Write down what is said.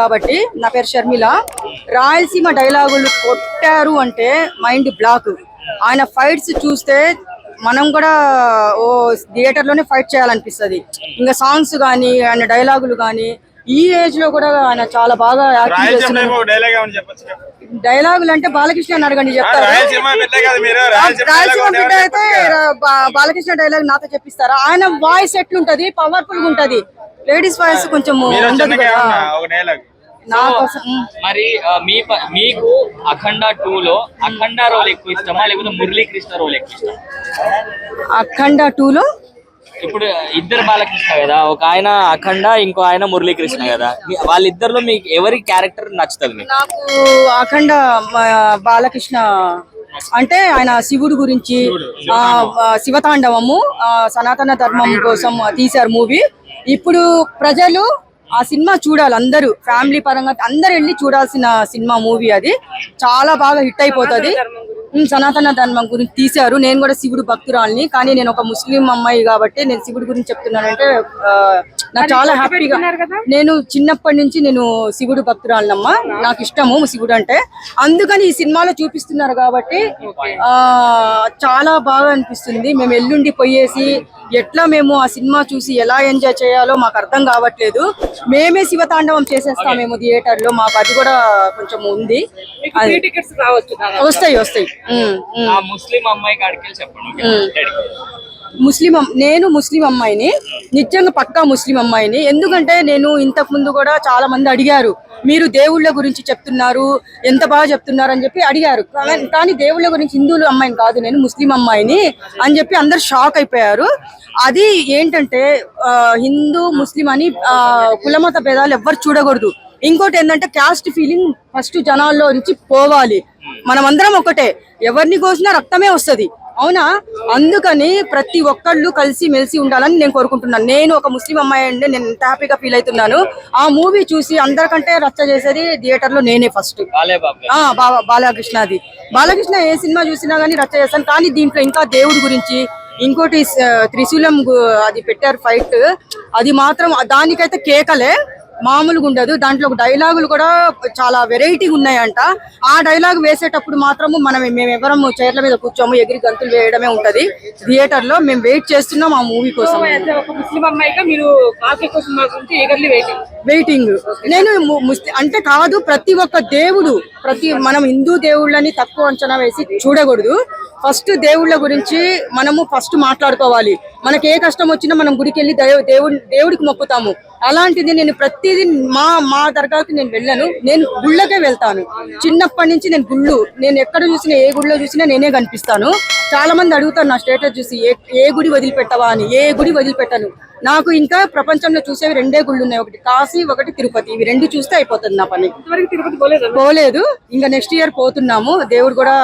కాబట్టి నా పేరు షర్మిల. రాయలసీమ డైలాగులు కొట్టారు అంటే మైండ్ బ్లాక్. ఆయన ఫైట్స్ చూస్తే మనం కూడా ఓ థియేటర్ లోనే ఫైట్ చేయాలనిపిస్తుంది. ఇంకా సాంగ్స్ కానీ ఆయన డైలాగులు కానీ ఈ ఏజ్ లో కూడా ఆయన చాలా బాగా యాక్టింగ్ చేస్తున్నారు. డైలాగులు అంటే బాలకృష్ణ అని అడగండి చెప్తారు. రాయలసీమ బిడ్డ అయితే బాలకృష్ణ డైలాగ్ నాతో చెప్పిస్తారా? ఆయన వాయిస్ ఎట్లుంటది, పవర్ఫుల్ గా ఉంటది. లేడీస్ వాయిస్ కొంచెం ఉండదు కదా. మరి మీకు అఖండ 2 లో అఖండ రోల్ ఎక్కువ ఇష్టమా లేకపోతే మురళీకృష్ణ రోల్ ఎక్కువ ఇష్టమా? అఖండ 2 లో ఇప్పుడు ఇద్దరు బాలకృష్ణ కదా, ఒక ఆయన అఖండ, ఇంకో ఆయన మురళీకృష్ణ కదా. వాళ్ళిద్దరిలో మీకు ఎవరి క్యారెక్టర్ నచ్చుతుంది? మీకు నాకు అఖండ బాలకృష్ణ అంటే ఆయన శివుడు గురించి శివతాండవము సనాతన ధర్మం కోసం తీశారు మూవీ. ఇప్పుడు ప్రజలు ఆ సినిమా చూడాలి, అందరూ ఫ్యామిలీ పరంగా అందరు వెళ్ళి చూడాల్సిన సినిమా మూవీ. అది చాలా బాగా హిట్ అయిపోతుంది. సనాతన ధర్మం గురించి తీశారు. నేను కూడా శివుడు భక్తురాల్ని, కానీ నేను ఒక ముస్లిం అమ్మాయి కాబట్టి నేను శివుడి గురించి చెప్తున్నానంటే నాకు చాలా హ్యాపీగా. నేను చిన్నప్పటి నుంచి నేను శివుడు భక్తురాలనమ్మా, నాకు ఇష్టము శివుడు అంటే. అందుకని ఈ సినిమాలో చూపిస్తున్నారు కాబట్టి చాలా బాగా అనిపిస్తుంది. మేము ఎల్లుండి పోయేసి ఎట్లా మేము ఆ సినిమా చూసి ఎలా ఎంజాయ్ చేయాలో మాకు అర్థం కావట్లేదు. మేమే శివతాండవం చేసేస్తామేమో థియేటర్ లో, మాకు అది కూడా కొంచెం ఉంది. వస్తాయి వస్తాయి. ముస్లిం అమ్మాయి కాడికి చెప్పండి. నేను ముస్లిం అమ్మాయిని, నిజంగా పక్కా ముస్లిం అమ్మాయిని. ఎందుకంటే నేను ఇంతకు ముందు కూడా చాలా మంది అడిగారు, మీరు దేవుళ్ళ గురించి చెప్తున్నారు, ఎంత బాగా చెప్తున్నారు అని చెప్పి అడిగారు. కానీ దేవుళ్ళ గురించి హిందువుల అమ్మాయిని కాదు, నేను ముస్లిం అమ్మాయిని అని చెప్పి అందరు షాక్ అయిపోయారు. అది ఏంటంటే హిందూ ముస్లిం అని కులమత భేదాలు ఎవ్వరు చూడకూడదు. ఇంకోటి ఏంటంటే క్యాస్ట్ ఫీలింగ్ ఫస్ట్ జనాల్లో నుంచి పోవాలి. మనం అందరం ఒకటే, ఎవరిని కోసినా రక్తమే వస్తుంది, అవునా? అందుకని ప్రతి ఒక్కళ్ళు కలిసి మెలిసి ఉండాలని నేను కోరుకుంటున్నాను. నేను ఒక ముస్లిం అమ్మాయి అండి, నేను ఎంత హ్యాపీగా ఫీల్ అవుతున్నాను. ఆ మూవీ చూసి అందరికంటే రచ్చ చేసేది థియేటర్ లో నేనే ఫస్ట్. బాలకృష్ణది. బాలకృష్ణ ఏ సినిమా చూసినా గానీ రచ్చ చేస్తాను. కానీ దీంట్లో ఇంకా దేవుడి గురించి, ఇంకోటి త్రిశూలం అది పెట్టారు ఫైట్, అది మాత్రం దానికైతే కేకలే, మామూలుగా ఉండదు. దాంట్లో డైలాగులు కూడా చాలా వెరైటీగా ఉన్నాయంట. ఆ డైలాగ్ వేసేటప్పుడు మాత్రము మేము ఎవరము చైర్ల మీద కూర్చోము, ఎగిరి గంతులు వేయడమే ఉంటది థియేటర్ లో. మేము వెయిట్ చేస్తున్నాం ఆ మూవీ కోసం. వెయిటింగ్. నేను అంటే కాదు, ప్రతి ఒక్క దేవుడు, మనం హిందూ దేవుళ్ళని తక్కువ అంచనా వేసి చూడకూడదు. ఫస్ట్ దేవుళ్ళ గురించి మనము ఫస్ట్ మాట్లాడుకోవాలి. మనకి ఏ కష్టం వచ్చినా మనం గుడికి వెళ్ళి దేవుడికి మొక్కుతాము. అలాంటిది నేను ప్రతిదీ మా దర్గాకి నేను వెళ్ళను, నేను గుళ్ళకే వెళ్తాను. చిన్నప్పటి నుంచి నేను ఎక్కడ చూసినా, ఏ గుడిలో చూసినా నేనే కనిపిస్తాను. చాలా మంది అడుగుతారు నా స్టేటస్ చూసి, ఏ గుడి వదిలిపెట్టవా అని. ఏ గుడి వదిలిపెట్టను. నాకు ఇంకా ప్రపంచంలో చూసేవి 2 గుళ్ళు ఉన్నాయి, ఒకటి కాశీ, ఒకటి తిరుపతి. ఇవి 2 చూస్తే అయిపోతుంది నా పని. పోలేదు, ఇంకా నెక్స్ట్ ఇయర్ పోతున్నాము. దేవుడు కూడా